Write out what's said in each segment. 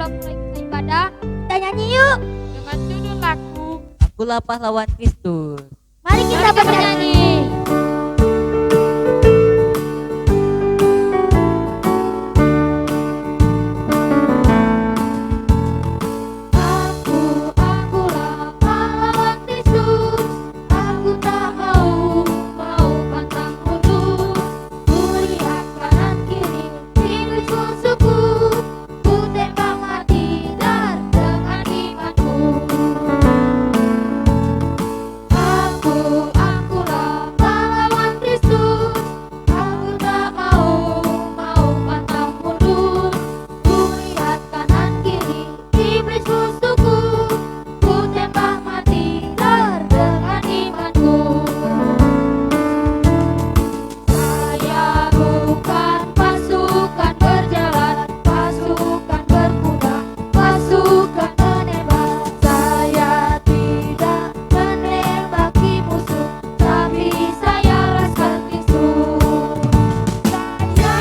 sebelum mulai kita ibadah, Kita nyanyi yuk. dengan judul lagu Akulah pahlawan Kristus. Mari kita bernyanyi. Akulah pahlawan Kristus. Aku tak mau pantang mundur. Ku lihat kanan kiri, iblis musuhku. Ku tembak mati dar dengan imanku. Akulah pahlawan Kristus. Aku tak mau pantang mundur. Ku lihat kanan kiri, iblis musuhku. Ku tembak mati dar dengan imanku. Saya bukan pasukan berjalan, pasukan berkuda, pasukan menembak. Saya tidak menembaki musuh, tapi saya laskar Kristus. Saya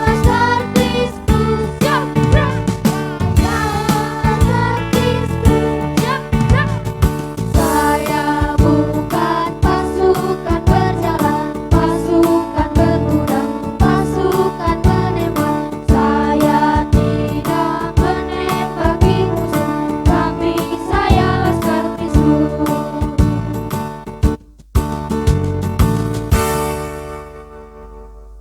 laskar Kristus, jam. Saya laskar Kristus, jam. Saya bukan pasukan berjalan, pasukan berkuda, pasukan menembak. Saya tidak menembaki musuh, tapi saya laskar Kristus.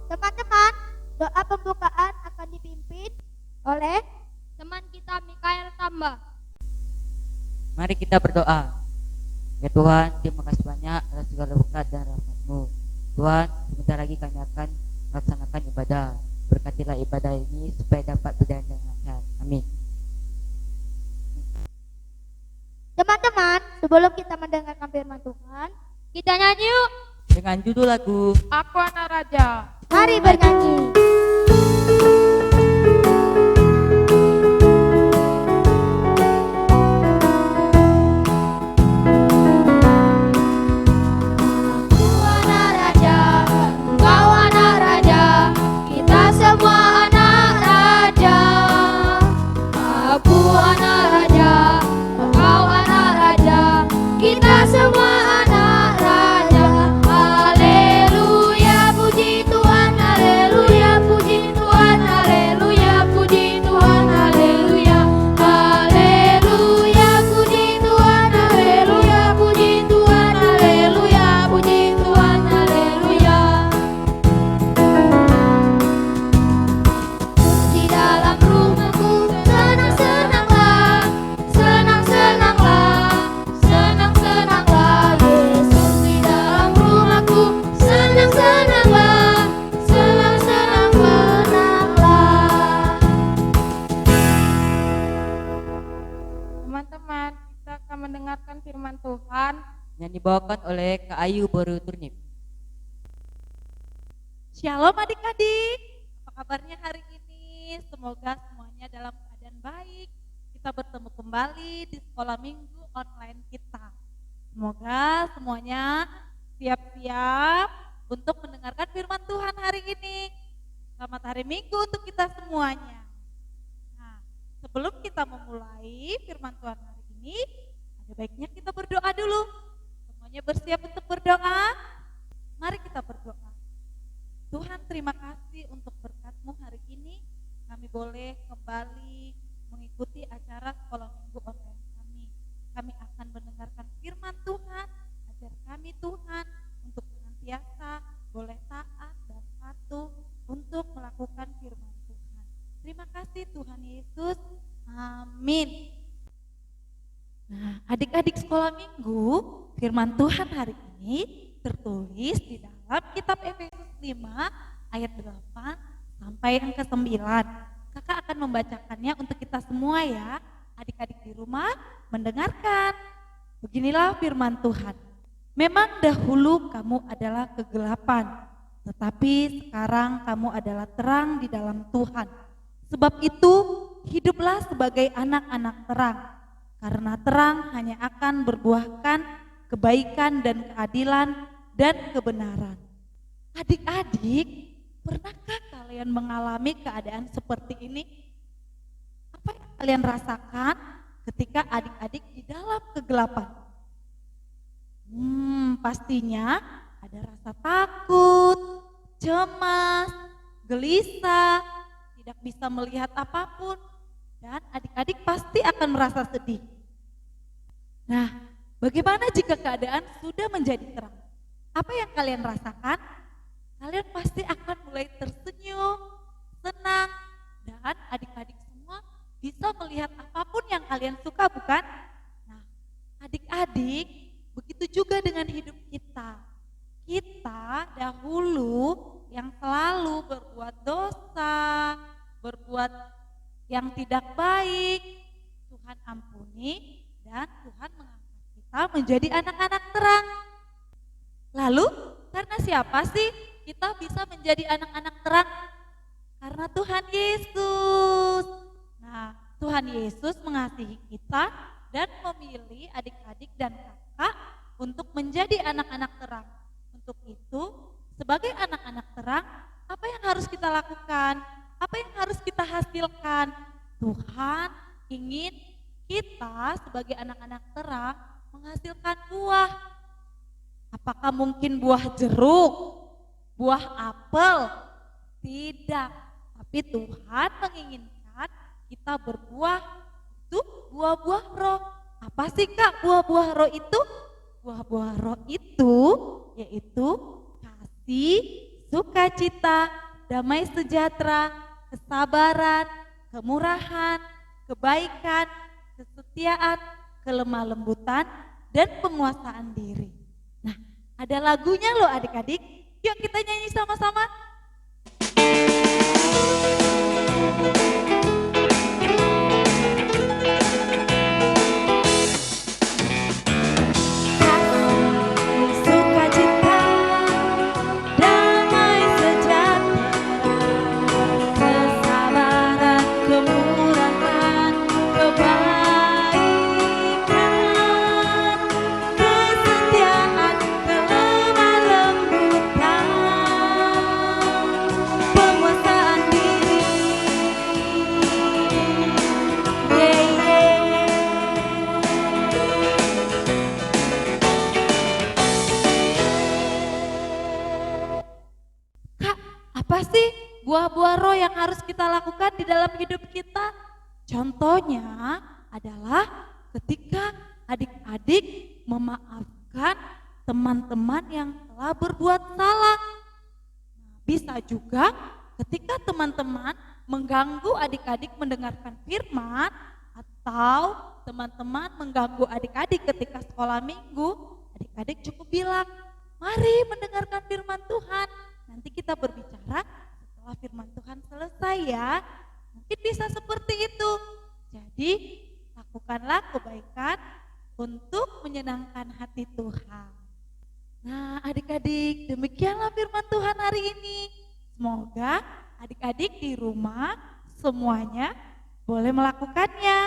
Teman-teman, doa pembukaan akan dipimpin oleh Teman kita Mikael Tambah. Mari kita berdoa. Ya Tuhan, terima kasih banyak atas segala berkat dan rahmat-Mu. Tuhan, sebentar lagi kami akan melaksanakan ibadah. Berkatilah ibadah ini supaya dapat berjalan dengan lancar. Amin. teman-teman. Sebelum kita mendengarkan firman Tuhan, kita nyanyi yuk. Dengan judul lagu Aku Anak Raja. Mari bernyanyi. Aku anak raja, kau anak raja, kita semua anak raja. Aku anak raja, kau anak raja, kita semua anak raja. Haleluya, puji Tuhan, haleluya, puji Tuhan, haleluya, puji Tuhan, haleluya. Haleluya, puji Tuhan, haleluya, puji Tuhan, haleluya, puji Tuhan, haleluya. Di dalam rumahku senang-senanglah, senang-senanglah, senang-senanglah. Yesus di dalam rumahku senang-senanglah, senang-senang menanglah. Teman-teman, kita akan mendengarkan firman Tuhan. yang dibawakan oleh Kak Ayu Boru Turnip. Shalom adik-adik, apa kabarnya hari ini? Semoga semuanya dalam keadaan baik. Kita bertemu kembali di sekolah minggu online kita. Semoga semuanya siap-siap untuk mendengarkan firman Tuhan hari ini. Selamat hari Minggu untuk kita semuanya. Nah, sebelum kita memulai firman Tuhan hari ini, ada baiknya kita berdoa dulu. Semuanya bersiap untuk berdoa? Mari kita berdoa. Tuhan, terima kasih untuk berkat-Mu hari ini. Kami boleh kembali mengikuti acara sekolah minggu online kami. Kami akan mendengarkan firman Tuhan. Ajar kami Tuhan untuk senantiasa boleh taat dan patuh untuk melakukan firman Tuhan. Terima kasih Tuhan Yesus. Amin. Nah, adik-adik sekolah minggu, firman Tuhan hari ini tertulis di dalam kitab Efesus 5 ayat 8 sampai yang ke-9. Kakak akan membacakannya untuk kita semua ya. Adik-adik di rumah mendengarkan. Beginilah firman Tuhan. Memang dahulu kamu adalah kegelapan, tetapi sekarang kamu adalah terang di dalam Tuhan. Sebab itu, hiduplah sebagai anak-anak terang. Karena terang hanya akan berbuahkan kebaikan dan keadilan dan kebenaran. Adik-adik, pernahkah kalian mengalami keadaan seperti ini? Apa yang kalian rasakan ketika adik-adik di dalam kegelapan? Pastinya ada rasa takut, cemas, gelisah, tidak bisa melihat apapun, dan adik-adik pasti akan merasa sedih. Nah, bagaimana jika keadaan sudah menjadi terang? Apa yang kalian rasakan? Kalian pasti akan mulai tersenyum, senang, dan adik-adik semua bisa melihat apapun yang kalian suka, bukan? Nah, adik-adik, begitu juga dengan hidup kita. Kita dahulu yang selalu berbuat dosa, berbuat yang tidak baik, Tuhan ampuni dan Tuhan mengangkat kita menjadi anak-anak terang. Lalu karena siapa sih kita bisa menjadi anak-anak terang? Karena Tuhan Yesus. Nah, Tuhan Yesus mengasihi kita dan memilih adik-adik dan kakak untuk menjadi anak-anak terang. Untuk itu, sebagai anak-anak terang, apa yang harus kita lakukan? Apa yang harus kita hasilkan? Tuhan ingin kita sebagai anak-anak terang menghasilkan buah. Apakah mungkin buah jeruk, buah apel? Tidak, tapi Tuhan menginginkan kita berbuah itu buah-buah roh. Apa sih Kak buah-buah roh itu? Buah-buah roh itu yaitu kasih, sukacita, damai sejahtera, kesabaran, kemurahan, kebaikan, kesetiaan, kelemah lembutan, dan penguasaan diri. Nah, ada lagunya loh adik-adik. Yuk kita nyanyi sama-sama. Apa sih buah-buah roh yang harus kita lakukan di dalam hidup kita? Contohnya adalah ketika adik-adik memaafkan teman-teman yang telah berbuat salah. Bisa juga ketika teman-teman mengganggu adik-adik mendengarkan firman, atau teman-teman mengganggu adik-adik ketika sekolah minggu, adik-adik cukup bilang, mari mendengarkan firman Tuhan. Nanti kita berbicara setelah firman Tuhan selesai ya. Mungkin bisa seperti itu. Jadi lakukanlah kebaikan untuk menyenangkan hati Tuhan. Nah adik-adik, demikianlah firman Tuhan hari ini. Semoga adik-adik di rumah semuanya boleh melakukannya.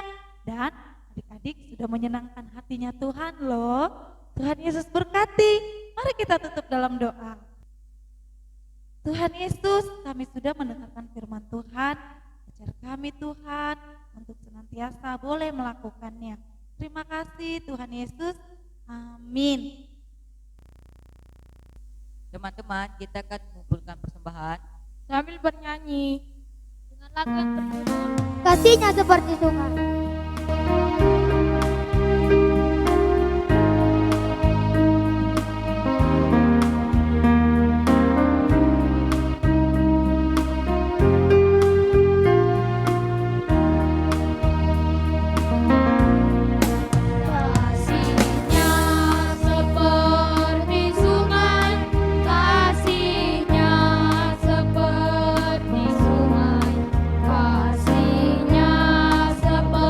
Dan adik-adik sudah menyenangkan hatinya Tuhan loh. Tuhan Yesus berkati. Mari kita tutup dalam doa. Tuhan Yesus, kami sudah mendengarkan firman Tuhan. Ajar kami Tuhan untuk senantiasa boleh melakukannya. Terima kasih Tuhan Yesus. Amin. Teman-teman, kita akan mengumpulkan persembahan Sambil bernyanyi dengan lagu yang berjudul Kasihnya Seperti Sungai. Kasihnya seperti sungai, kasihnya seperti sungai, kasihnya seperti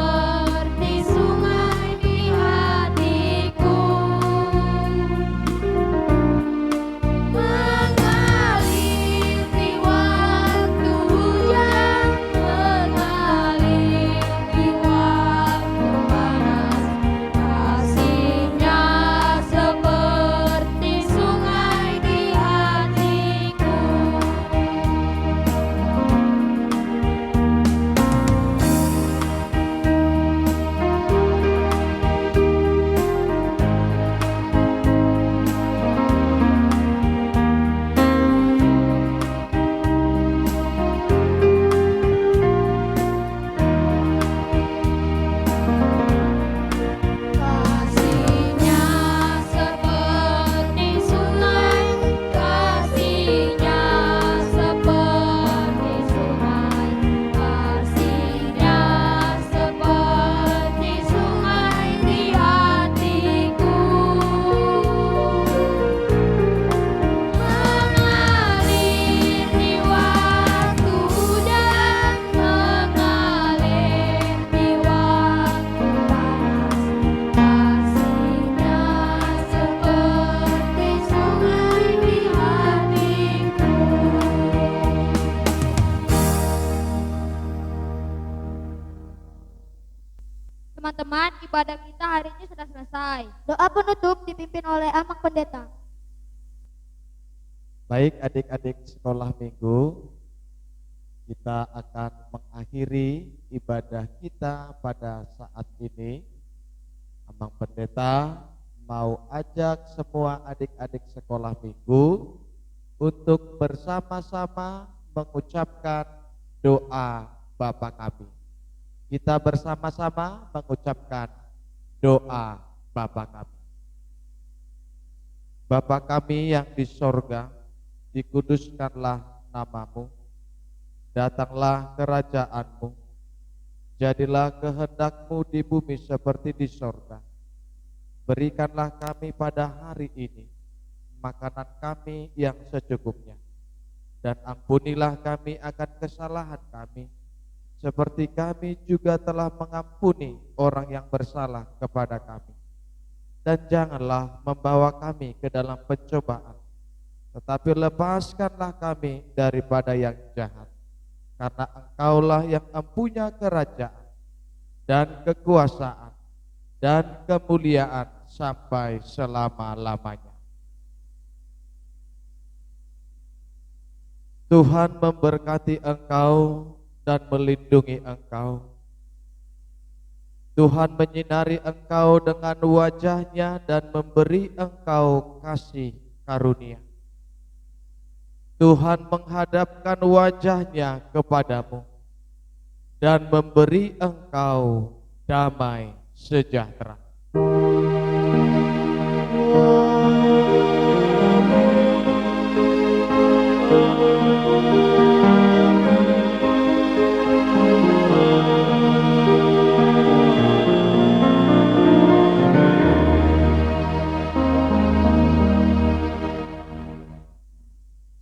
Teman-teman, ibadah kita hari ini sudah selesai. Doa penutup dipimpin oleh Amang Pendeta. Baik adik-adik sekolah minggu, kita akan mengakhiri ibadah kita pada saat ini. Amang Pendeta mau ajak semua adik-adik sekolah minggu untuk bersama-sama mengucapkan doa Bapa kami. Kita bersama-sama mengucapkan doa Bapa kami. Bapa kami yang di sorga, dikuduskanlah namamu, datanglah kerajaanmu, jadilah kehendakmu di bumi seperti di sorga. Berikanlah kami pada hari ini makanan kami yang secukupnya, dan ampunilah kami akan kesalahan kami, seperti kami juga telah mengampuni orang yang bersalah kepada kami. Dan janganlah membawa kami ke dalam pencobaan, tetapi lepaskanlah kami daripada yang jahat. Karena Engkaulah yang mempunyai kerajaan dan kekuasaan dan kemuliaan sampai selama-lamanya. Tuhan memberkati engkau dan melindungi engkau. Tuhan menyinari engkau dengan wajah-Nya dan memberi engkau kasih karunia. Tuhan menghadapkan wajah-Nya kepadamu dan memberi engkau damai sejahtera.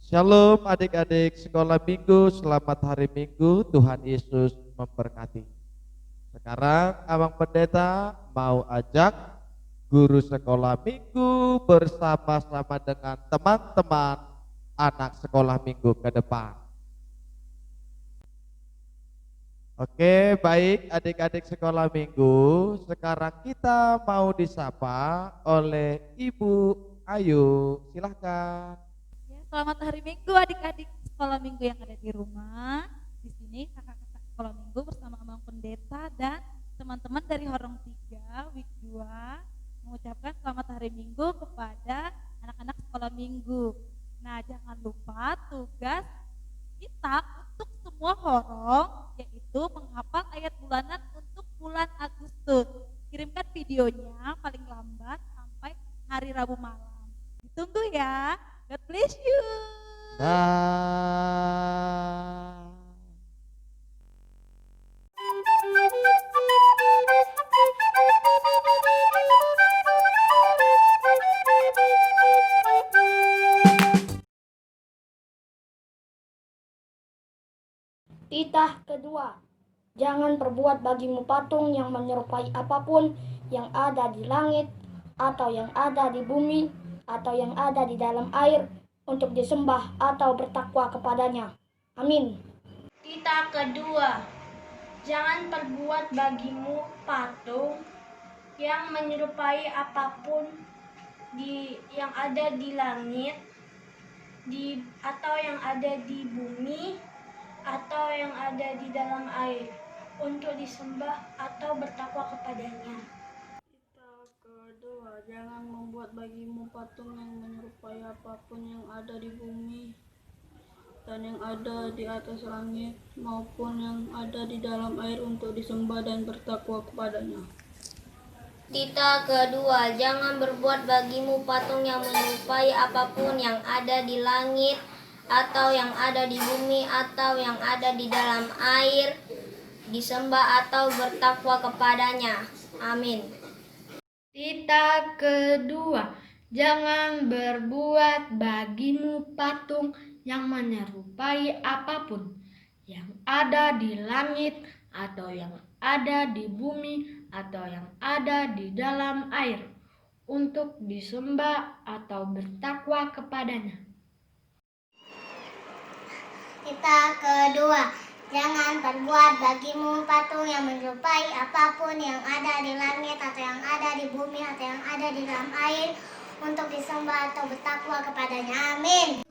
Shalom adik-adik sekolah minggu, selamat hari Minggu, Tuhan Yesus memberkati. Sekarang Abang Pendeta mau ajak guru sekolah minggu bersama-sama dengan teman-teman anak sekolah minggu ke depan. Oke, baik adik-adik sekolah minggu, sekarang kita mau disapa oleh Ibu Ayu, silahkan. Selamat hari Minggu adik-adik sekolah minggu yang ada di rumah. Di sini kakak-kakak sekolah minggu bersama Abang Pendeta dan teman-teman dari Horong 3, Week 2 mengucapkan selamat hari Minggu kepada anak-anak sekolah minggu. Nah, jangan lupa tugas kita untuk semua horong yaitu menghafal ayat bulanan untuk bulan Agustus. Kirimkan videonya paling lambat sampai hari Rabu malam. Ditunggu ya. God bless you. Dah. Titah kedua, jangan perbuat bagimu patung yang menyerupai apapun yang ada di langit atau yang ada di bumi atau yang ada di dalam air untuk disembah atau bertakwa kepadanya. Amin. Titah kedua, jangan perbuat bagimu patung yang menyerupai apapun yang ada di langit, atau yang ada di bumi, atau yang ada di dalam air, untuk disembah atau bertakwa kepadanya. Titah kedua, jangan membuat bagimu patung yang menyerupai apapun yang ada di bumi dan yang ada di atas langit maupun yang ada di dalam air untuk disembah dan bertakwa kepadanya. Titah kedua, jangan berbuat bagimu patung yang menyerupai apapun yang ada di langit atau yang ada di bumi atau yang ada di dalam air, disembah atau bertakwa kepadanya. Amin. Titah kedua, jangan berbuat bagimu patung yang menyerupai apapun yang ada di langit atau yang ada di bumi atau yang ada di dalam air untuk disembah atau bertakwa kepadanya. Titah kedua, Jangan perbuat bagimu patung yang menyerupai apapun yang ada di langit atau yang ada di bumi atau yang ada di dalam air untuk disembah atau bertakwa kepadanya. Amin.